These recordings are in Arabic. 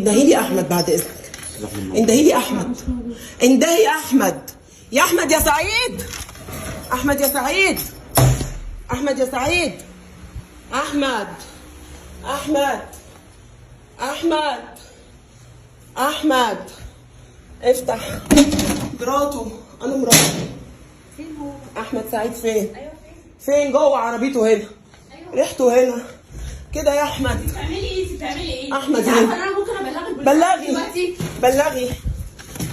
اندهي لي احمد بعد اذنك. اندهي لي احمد. اندهي يا احمد. يا احمد يا سعيد. احمد يا سعيد. احمد يا سعيد. احمد. احمد. احمد. احمد. افتح. مراته. انا مراته. فين هو؟ احمد سعيد فين؟ ايوه فين جوه عربيته هنا. ايوه ريحته هنا كده يا احمد. بتعملي ايه؟ انت بتعملي ايه؟ احمد انت هنا. عارفه انا ممكن ابلغك بلغي دلوقتي؟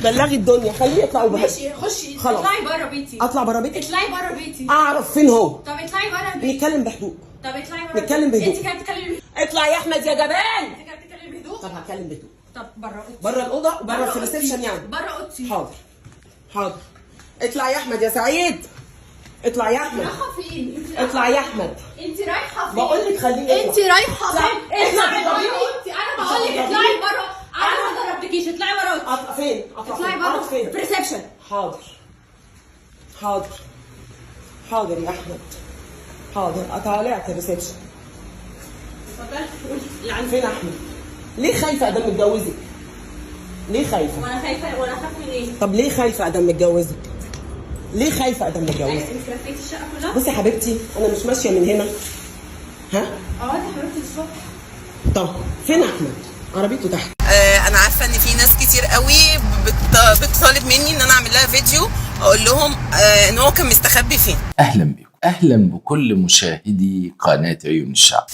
بلغي الدنيا. خليه يطلع بره. ماشي خشي. خلاص. اطلعي بره بيتي. اطلع بره بيتي. اطلعي بره بيتي. اعرف فين هو. طب اطلعي بره بيتي. نتكلم بهدوء. طب اطلعي بره نتكلم بهدوء. انت كده بتتكلمي. اطلع يا احمد يا جبان. انت كده بتتكلمي بهدوء. طب هتكلم بهدوء. طب بره اوضتي. بره الاوضه وبره في الريسبشن يعني. بره اوضتي. حاضر. حاضر. اطلع يا احمد يا سعيد. اطلع يا احمد. رايحه فين؟ اطلع يا احمد. انت رايحه فين؟ بقول لك خليه يطلع. انت رايحه فين؟ اطلعي بره بره اوضتي. انا بقول لك اطلعي بره. انا ما ضربتكيش. اطلعي بره اوضتي. اطلع فين؟ اطلعي اقعد بره فين؟ في الريسبشن. حاضر. حاضر. حاضر يا احمد. حاضر. طلعت الريسبشن. يعني فين احمد؟ ليه خايفه ادام متجوزك؟ ليه خايفه؟ وانا خايفه وانا خايفه من ايه؟ طب ليه خايفه ادام متجوزك؟ ليه خايفه ادام متجوزك؟ انت لفيتي الشقه كلها؟ بصي يا حبيبتي انا مش ماشيه من هنا. ها؟ اه يا حبيبتي الصبح. طب فين احمد؟ عربيته تحت. انا عارفه ان في ناس كتير قوي بتطالب مني ان انا اعمل لها فيديو اقول لهم ان هو كان مستخبي فين. اهلا بكم، اهلا بكل مشاهدي قناه عيون الشعب.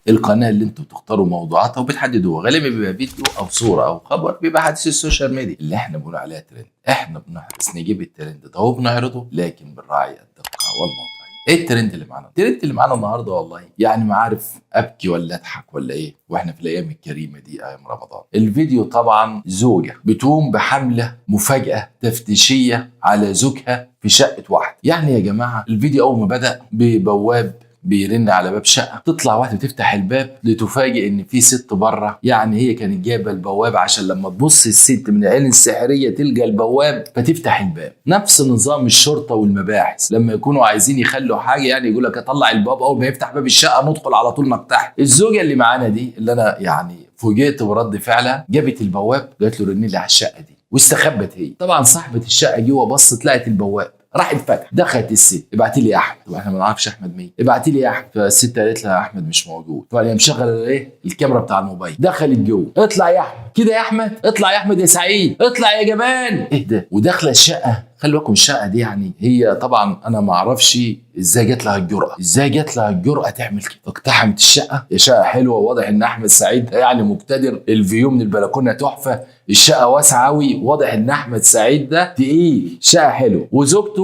القناه اللي انتوا بتختاروا موضوعاتها وبتحددوها، غالبا بيبقى فيديو او صوره او خبر بيبقى حديث السوشيال ميديا اللي احنا بنقول عليها ترند. احنا بنحرص نجيب الترند ده وبنعرضه لكن بنراعي الدقه والموضوعيه. ايه الترند اللي معانا؟ الترند اللي معانا النهارده والله يعني ما عارف ابكي ولا اضحك ولا ايه، واحنا في الايام الكريمه دي ايام رمضان. الفيديو طبعا زوجه بتقوم بحمله مفاجاه تفتيشيه على زوجها في شقه واحد. يعني يا جماعه الفيديو اول ما بدا ببواب بيرن على باب شقه، تطلع واحده تفتح الباب لتفاجئ ان في ست بره. يعني هي كانت جايبه البواب عشان لما تبص الست من العين السحريه تلقى البواب فتفتح الباب. نفس نظام الشرطه والمباحث لما يكونوا عايزين يخلوا حاجه، يعني يقول لك اطلع الباب اول ما يفتح باب الشقه ندخل على طول نقتحم. الزوجه اللي معانا دي اللي انا يعني فوجئت برد فعلها، جابت البواب قالت له رن لي على الشقه دي واستخبت هي. طبعا صاحبه الشقه جوه بصت لقت البواب، راحت فتح، دخلت الست ابعتي لي احمد. طب احنا ما نعرفش احمد مين، ابعتي لي احمد. فالست قالت لها احمد مش موجود. طبعا هي مشغله ايه الكاميرا بتاع الموبايل. دخلت جوه، اطلع يا احمد كده يا احمد، اطلع يا احمد يا سعيد، اطلع يا جبان. ايه ده؟ وداخله الشقه. خلي بالكم الشقه دي يعني هي طبعا انا ما اعرفش ازاي جات لها الجرأه، ازاي جات لها الجرأه تعمل كده. فاقتحمت الشقه. هي شقه حلوه، واضح ان احمد سعيد يعني مقتدر، الفيو من البلكونه تحفه، الشقه واسعه قوي، واضح ان احمد سعيد ده تقيل. شقه حلوه وزوجته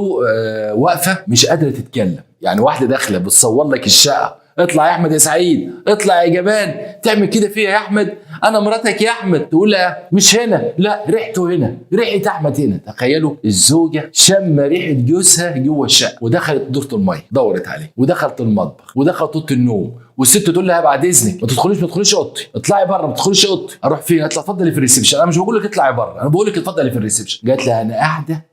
واقفه مش قادره تتكلم. يعني واحده داخله بتصور لك الشقه، اطلع يا احمد يا سعيد، اطلع يا جبان، تعمل كده فيها يا احمد، انا مراتك يا احمد. تقول لها مش هنا، لا ريحته هنا، ريحه احمد هنا. تخيلوا الزوجه شم ريحه جوزها جوه الشقه، ودخلت دوره الميه دورت عليه، ودخلت المطبخ، ودخلت اوضه النوم، والست تقول لها بعد اذنك ما تدخليش اوضتي، اطلعي بره، ما تدخليش اوضتي. اروح فين؟ قالت لها اتفضلي في الريسبشن. انا مش بقول لك اطلعي بره، انا بقول لك اتفضلي في الريسبشن. قالت لها انا قاعده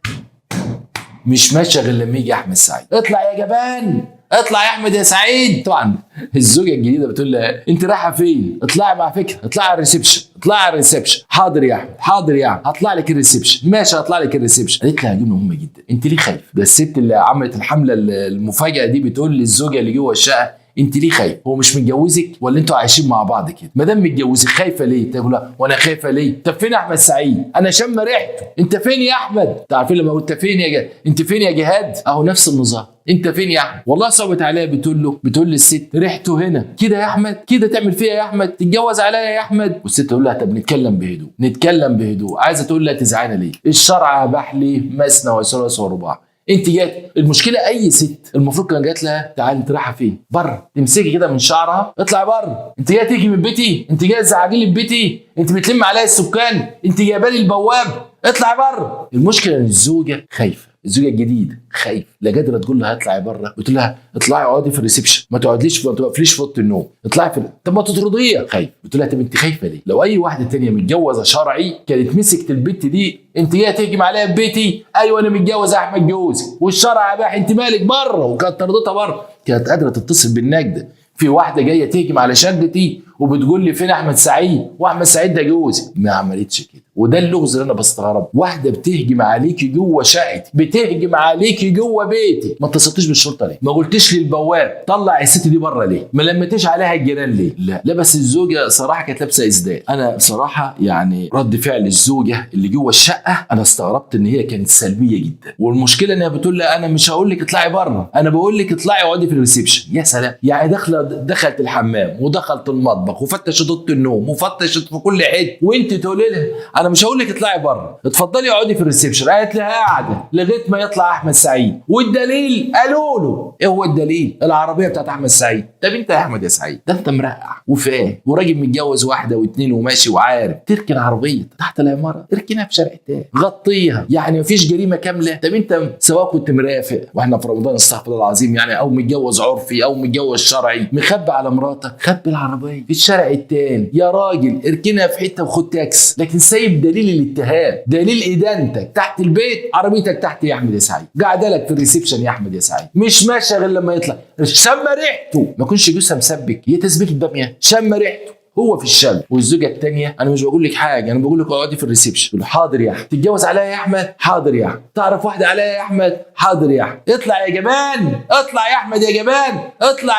مش ماشيه غير لما يجي احمد سعيد. اطلع يا جبان، اطلع يا احمد يا سعيد. طبعا الزوجه الجديده بتقول لها انت رايحه فين؟ اطلعي مع فكره، اطلعي على الريسبشن، اطلعي على الريسبشن. حاضر يا احمد، حاضر يا احمد، هطلع لك الريسبشن. ماشي هطلع لك الريسبشن. قالت لها جمله مهمه جدا، انت ليه خايفه؟ ده الست اللي عملت الحمله المفاجاه دي بتقول للزوجه اللي جوه الشقه انت ليه خايفه؟ هو مش متجوزك ولا انتوا عايشين مع بعض كده؟ ما دام متجوزك خايفه ليه؟ تقول لها وانا خايفه ليه؟ طب فين احمد سعيد؟ انا شم ريحته. انت فين يا احمد؟ عارفين لما انت فين يا انت فين يا جهاد؟ اهو نفس النظام. انت فين يا احمد؟ والله صعبت عليها، بتقول للست ريحته هنا كده يا احمد، كده تعمل فيها يا احمد، تتجوز عليا يا احمد. والست تقول لها طب نتكلم بهدوء، نتكلم بهدوء. عايزه تقول لها تزعلي ليه؟ الشرع اباح لي مثنى وثلاث ورباع. انت جات المشكله اي ست المفروض كان جات لها تعالي انت رايحه فين؟ بره. تمسكي كده من شعرها، اطلعي بره. انت جايه تيجي من بيتي؟ انت جايه تزعجي لي في بيتي؟ انت بتلم عليا السكان؟ انت جايبه لي البواب؟ اطلعي بره. المشكله ان الزوجه خايفه، الزوجه الجديده خايفه، لا قادره تقول لها اطلعي بره، بتقول لها اطلعي اقعدي في الريسبشن، ما تقعدليش ما تقفليش في اوضه النوم، اطلعي في طب ما تطرديها. خايفه. بتقول لها طب انت خايفه ليه؟ لو اي واحده ثانيه متجوزه شرعي كانت مسكت البت دي، انت جايه تهجم عليا في بيتي؟ ايوه انا متجوز احمد جوزي والشرع اباح، انت مالك بره، وكانت طردتها بره. كانت قادره تتصل بالنجده في واحده جايه تهجم على شقتي وبتقول لي فين احمد سعيد، واحمد سعيد ده جوزي. ما عملتش كده، وده اللغز اللي انا بستغربه. واحده بتهجم عليكي جوه شقتي، بتهجم عليكي جوه بيتي، ما اتصلتيش بالشرطه ليه؟ ما قلتيش للبواب طلع الست دي بره ليه؟ ما لمتيش عليها الجيران ليه؟ لا بس الزوجه صراحه كانت لابسه اسدال. انا بصراحه يعني رد فعل الزوجه اللي جوه الشقه انا استغربت ان هي كانت سلبيه جدا، والمشكله انها بتقول لها انا مش هقول لك اطلعي بره، انا بقول لك اطلعي اقعدي في الريسبشن. يا سلام، يعني دخلت الحمام ودخلت المطبخ وفتشت اوضه النوم وفتشت في كل حته، وانت تقولي لها انا مش هقول لك اطلعي بره، اتفضلي اقعدي في الريسبشن. قالت لها قاعده لغايه ما يطلع احمد سعيد، والدليل قالوا له ايه هو الدليل؟ العربيه بتاعت احمد سعيد. طب انت يا احمد يا سعيد ده انت مرقع وفاهم وراجل متجوز واحده واثنين وماشي وعارف تركن عربيه تحت العماره، اركنها في شارع تاني، غطيها، يعني مفيش جريمه كامله. طب انت سواء كنت مرافق واحنا في رمضان استغفر الله العظيم يعني، او متجوز عرفي او متجوز شرعي، مخبي على مراتك، خبي العربيه في الشارع التاني يا راجل، اركنها في حته وخد تاكس. لكن سايب دليل الاتهام، دليل ادانتك تحت البيت، عربيتك تحت يا احمد يا سعيد، قاعده لك في الريسبشن يا احمد يا سعيد، مش ماشيه غير لما يطلع شم ريحته. ما كنش جوزها مسبك، هي تسبيك الباميه، شم ريحته هو في الشام. والزوجه الثانيه انا مش بقول لك حاجه، انا بقول لك اقعدي في الريسبشن. تقول له حاضر يا احمد. تتجوز عليا يا احمد؟ حاضر يا احمد. تعرف واحده عليا يا احمد؟ حاضر يا احمد. اطلع يا جبان، اطلع يا احمد يا جبان، اطلع.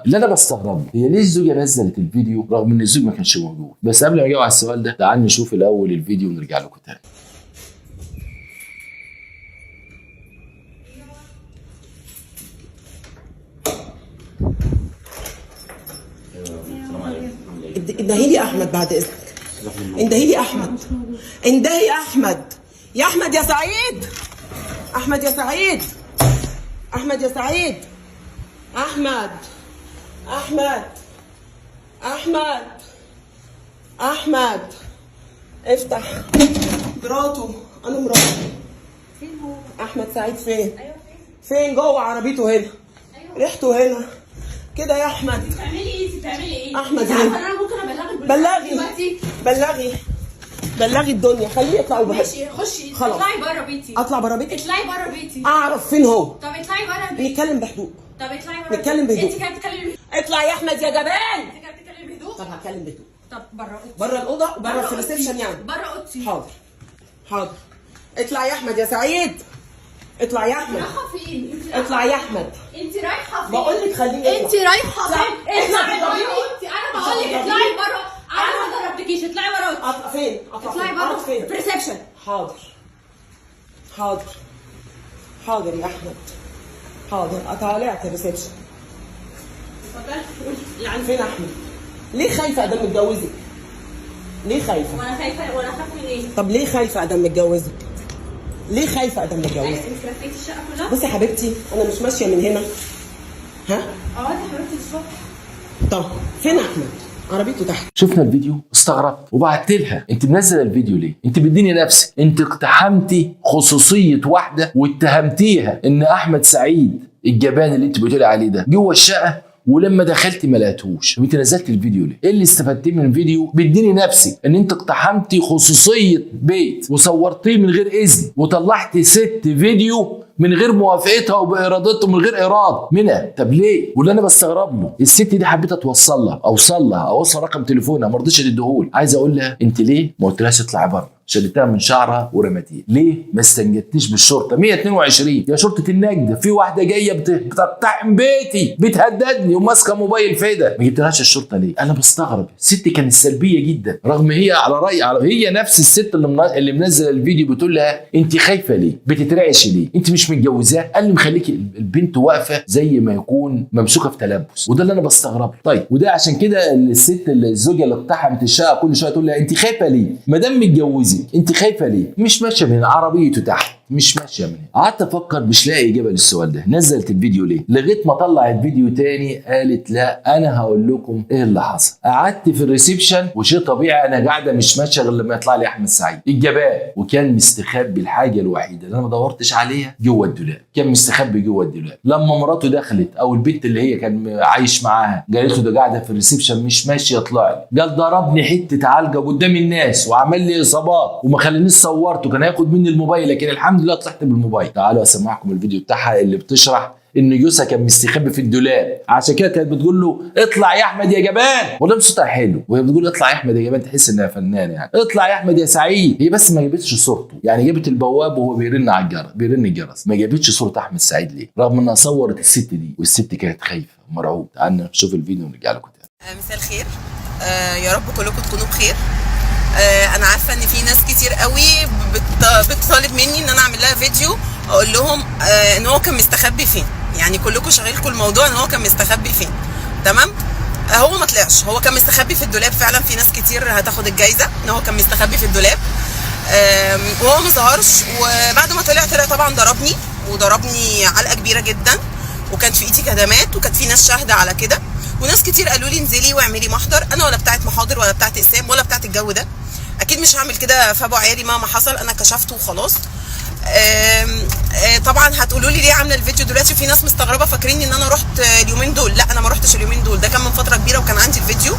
اللي انا بستغربه هي ليه الزوجه نزلت الفيديو رغم ان الزوج ما كانش موجود؟ بس قبل ما اجاوب على السؤال ده تعال نشوف الاول الفيديو ونرجع لكم تاني. اندهي لي احمد بعد اذنك، اندهي لي احمد، اندهي يا احمد، يا احمد يا سعيد، احمد يا سعيد، احمد يا سعيد، احمد، احمد، احمد، احمد، افتح. مراته، انا مراته. فين هو؟ احمد سعيد فين؟ ايوه فين جوه عربيته هنا؟ ايوه ريحته هنا كده يا احمد. بتعملي ايه؟ انت بتعملي ايه؟ احمد انت عارفه انا ممكن ابلغك بلغي دلوقتي؟ بلغي الدنيا، خليه يطلع وبهدي. ماشي خشي، خلاص. اطلعي بره بيتي. اطلع بره بيتي؟ اطلعي بره بيتي. اعرف فين هو. طب اطلعي بره بيتي. نتكلم بهدوء. طب اطلعي بره نتكلم بهدوء. انت كده بتتكلمي بهدوء. اطلع يا احمد يا جبان. انت كده بتتكلمي بهدوء. طب هتكلم بهدوء. طب بره اوضتي. بره الاوضه وبره في الريسبشن يعني. بره اوضتي. حاضر حاضر. اطلع يا احمد يا سعيد، اطلع يا احمد، رايحه فين؟ اطلع يا احمد. انت رايحه فين؟ بقول لك خليه يطلع. انت رايحه اطلع. فين؟ اطلع اطلعي بره بره اوضتي. انا بقول لك اطلعي بره. انا ما ضربتكيش، اطلعي بره اوضتي. اطلع فين؟ اطلعي بره فين؟ في الريسبشن. حاضر حاضر حاضر يا احمد، حاضر. طلعت الريسبشن. يعني فين احمد؟ ليه خايفه ادام متجوزك؟ ليه خايفه؟ وانا خايفه، وانا خايفه من ايه؟ طب ليه خايفه ادام متجوزك؟ ليه خايفه ادام متجوزك؟ انت لفيتي الشقه كلها؟ بصي يا حبيبتي انا مش ماشيه من هنا. ها؟ اقعدي يا حبيبتي الصبح. طب فين احمد؟ عربيته تحت. شفنا الفيديو استغربت وبعت لها انت منزله الفيديو ليه؟ انت بتديني نفسك، انت اقتحمتي خصوصيه واحده واتهمتيها ان احمد سعيد الجبان اللي انت بتقولي عليه ده جوه الشقه، ولما دخلت ما لقيتهوش. طب انت نزلت الفيديو ليه؟ ايه اللي استفدتيه من الفيديو؟ بتديني نفسك ان انت اقتحمتي خصوصيه بيت وصورتيه من غير اذن وطلعتي ست فيديو من غير موافقتها وبارادتها ومن غير اراده منها. طب ليه؟ واللي انا بستغرب له الست دي حبيت اوصل لها، اوصل رقم تليفونها ما رضيتش تديهولي. عايز اقول لها انت ليه ما قلتلهاش اطلعي بره؟ شدتها من شعرها ورمتيها. ليه ما استنجدتيش بالشرطه 122 يا شرطه النجده؟ في واحده جايه بتقتحم بيتي، بتهددني وماسكه موبايل فدا، ما جبتلهاش الشرطه ليه؟ انا بستغرب. الست كانت سلبيه جدا رغم هي على راي هي نفس الست اللي منزله الفيديو بتقول لها انت خايفه ليه؟ بتترعشي ليه؟ انت مش متجوزاه؟ قال لي مخليكي البنت واقفه زي ما يكون ممسوكه في تلبس، وده اللي انا بستغربه. طيب وده عشان كده الست الزوجه اللي اقتحمت الشقه كل شويه تقول لها انت خايفه ليه؟ ما دام متجوزه انت خايفه ليه؟ مش ماشيه من عربيته تحت، مش ماشيه من هنا. قعدت افكر مش لاقي اجابه للسؤال ده. نزلت الفيديو ليه؟ لغايه ما طلعت فيديو تاني قالت لا انا هقول لكم ايه اللي حصل. قعدت في الريسبشن وشيء طبيعي انا قاعده مش ماشيه غير لما يطلع لي احمد سعيد الجبان، وكان مستخبي الحاجه الوحيده اللي انا ما دورتش عليها جوه الدولاب، كان مستخبي جوه الدولاب. لما مراته دخلت او البنت اللي هي كان عايش معاها قالت له ده قاعده في الريسبشن مش ماشيه يطلع لي، قال ضربني حته علقه قدام الناس وعمل لي اصابات وما خلينيش صورته، كان هياخد مني الموبايل لكن الحمد لله طلعت بالموبايل. تعالوا اسمعكم الفيديو بتاعها اللي بتشرح ان جوزها كان مستخبي في الدولاب، عشان كده كانت بتقول له اطلع يا احمد يا جبان، والله صوتها حلو وهي بتقول اطلع يا احمد يا جبان، تحس انها فنانه يعني، اطلع يا احمد يا سعيد. هي بس ما جابتش صورته، يعني جابت البواب وهو بيرن على الجرس، بيرن الجرس، ما جابتش صوره احمد سعيد ليه؟ رغم انها صورت الست دي والست كانت خايفه مرعوبه. تعالوا نشوف الفيديو ونرجع لكم تاني. مساء الخير. يا رب كلكم تكونوا بخير. انا عارفه ان في ناس كتير قوي بتطالب مني ان انا اعمل لها فيديو اقول لهم ان هو كان مستخبي فين. يعني كلكم شاغلكم الموضوع ان هو كان مستخبي فين، تمام؟ هو ما طلعش، هو كان مستخبي في الدولاب فعلا. في ناس كتير هتاخد الجايزه ان هو كان مستخبي في الدولاب وهو ما ظهرش. وبعد ما طلع طبعا ضربني علقه كبيره جدا، وكانت في ايدي كدمات، وكانت في ناس شاهده على كده، وناس كتير قالوا لي انزلي واعملي محضر. انا ولا بتاعت محاضر ولا بتاعت اقسام ولا بتاعت الجو ده، اكيد مش هعمل كده في ابو عيالي مهما حصل. انا كشفت وخلاص. طبعا هتقولوا لي ليه عامله الفيديو دلوقتي؟ في ناس مستغربه فاكرين ان انا رحت اليومين دول. لا، انا ما رحتش اليومين دول، ده كان من فتره كبيره وكان عندي الفيديو.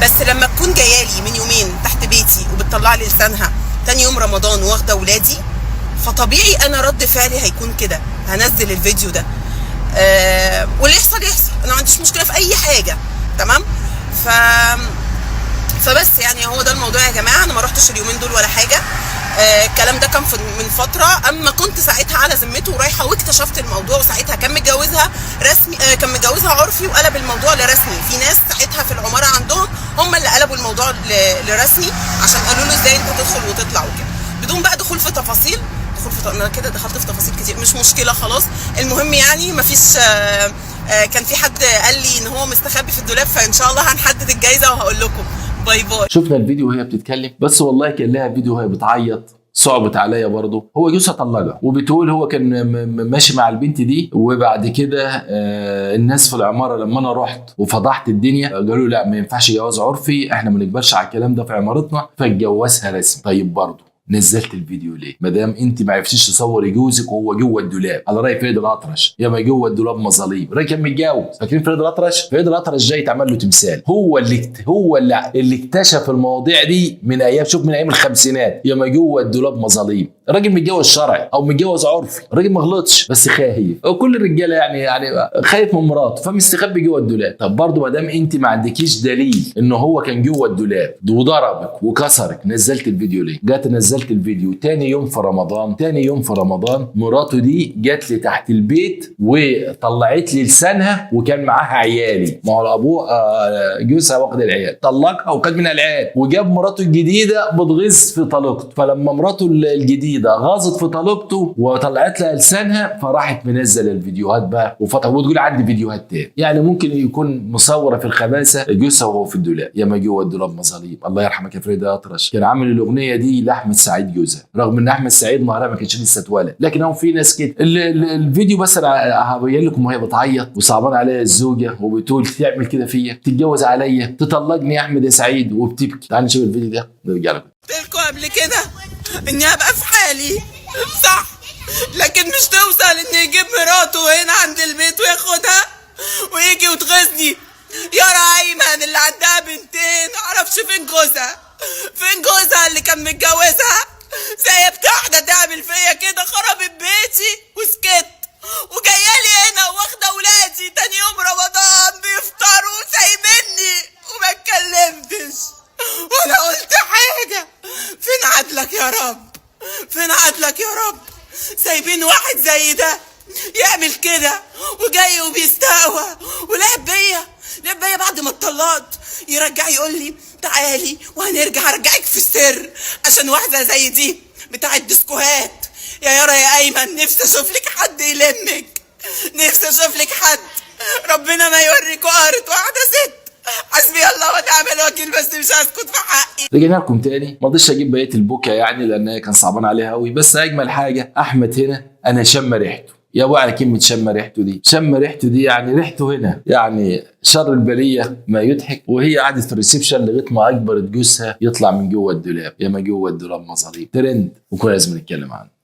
بس لما تكون جايه لي من يومين تحت بيتي وبتطلع لي لسانها تاني يوم رمضان واخده ولادي، فطبيعي انا رد فعلي هيكون كده، هنزل الفيديو ده. واللي يحصل يحصل، انا ما عنديش مشكله في اي حاجه، تمام؟ فبس يعني هو ده الموضوع يا جماعه. انا ما رحتش اليومين دول ولا حاجه. الكلام ده كان من فتره، اما كنت ساعتها على ذمته ورايحه واكتشفت الموضوع. وساعتها كان متجوزها رسمي، كان متجوزها عرفي وقلب الموضوع لرسمي. في ناس ساعتها في العماره عندهم هم اللي قلبوا الموضوع لرسمي، عشان قالوا له ازاي انت تدخل وتطلع وكده، بدون بقى دخول في تفاصيل. انا كده دخلت في تفاصيل كتير، مش مشكله خلاص. المهم يعني مفيش كان في حد قال لي ان هو مستخبي في الدولاب، فان شاء الله هنحدد الجايزه وهقول لكم. باي باي. شفنا الفيديو وهي بتتكلم، بس والله كان لها فيديو وهي بتعيط، صعبت عليا برضه. هو جوزها طلقها، وبتقول هو كان ماشي مع البنت دي، وبعد كده الناس في العماره لما انا رحت وفضحت الدنيا قالوا لا ما ينفعش جواز عرفي، احنا ما نقبلش على الكلام ده في عمارتنا، فاتجوزها رسمي. طيب برضه نزلت الفيديو ليه؟ ما دام انت ما عرفتيش تصوري جوزك وهو جوه الدولاب، على راي فريد الأطرش، يا ما جوه الدولاب مظاليم. الراجل كان متجوز، فاكرين فريد الأطرش؟ فريد الأطرش جاي يتعمل له تمثال، هو اللي اكتشف المواضيع دي من ايام، شوف، من ايام الخمسينات، يا ما جوه الدولاب مظاليم. الراجل متجوز شرعي او متجوز عرفي، الراجل ما غلطش بس خايف، وكل الرجاله يعني خايف من مراته فمستخبي جوه الدولاب. طب برضه ما دام انت ما عندكيش دليل ان هو كان جوه الدولاب وضربك وكسرك، نزلت الفيديو ليه؟ جت نزلت الفيديو تاني يوم في رمضان مراته دي جت لي تحت البيت وطلعت لي لسانها، وكان معاها عيالي، ما هو ابوه جوزها واخد العيال، طلقها وكان من العيال، وجاب مراته الجديده بتغيظ في طليقته. فلما مراته الجديده غاظت في طليقته وطلعت لها لسانها، فراحت منزل الفيديوهات بقى وتقول عندي فيديوهات تاني. يعني ممكن يكون مصوره في الخباثه جوزها وهو في الدولاب، يا ما جوه الدولاب مظاليم. الله يرحمك يا فريد الأطرش، كان عامل الاغنيه دي لاحمد سعيد جوزها، رغم ان احمد سعيد مهرها ما كانش لسه اتولد، لكن هو في ناس كده. الفيديو بس انا هبين لكم وهي بتعيط وصعبان عليها الزوجه، وبتقول تعمل كده فيا، تتجوز عليا، تطلقني يا احمد يا سعيد، وبتبكي. تعالوا نشوف الفيديو ده نرجع لكم. قلت لكم قبل كده اني ابقى في حالي، صح؟ لكن مش توصل ان يجيب مراته هنا عند البيت وياخدها ويجي وتغيظني. يارا ايمن اللي عندها بنتين معرفش فين جوزها اللي كان متجوزها، سايبت واحده تعمل فيا كده، خربت بيتي وسكت، وجايالي هنا واخده ولادي تاني يوم رمضان بيفطروا وسايبني وما اتكلمتش ولا قلت حاجه. فين عدلك يا رب؟ فين عدلك يا رب؟ سايبين واحد زي ده يعمل كده وجاي وبيستقوى ولعب بيا بعد ما اتطلقت، يرجع يقول لي تعالي وهنرجع ارجعك في السر عشان واحده زي دي بتاع الديسكوهات. يا يارا يا ايمن، نفسي اشوف لك حد يلمك، نفسي اشوف لك حد، ربنا ما يوريك قهرة واحده ست. حسبي الله ونعم الوكيل، بس مش هسكت في حقي. رجعنا لكم تاني، ما رضيتش اجيب بقيه البكا يعني لان كان صعبان عليها قوي، بس اجمل حاجه احمد هنا انا شم ريحته. يا ابو على كلمه شم ريحته دي، شم ريحته دي يعني ريحته هنا يعني شر البليه ما يضحك. وهي قعدت في الريسبشن لغايه ما اجبرت جوزها يطلع من جوه الدولاب، يا ما جوه الدولاب مصاريف ترند وكل لازم نتكلم عنه.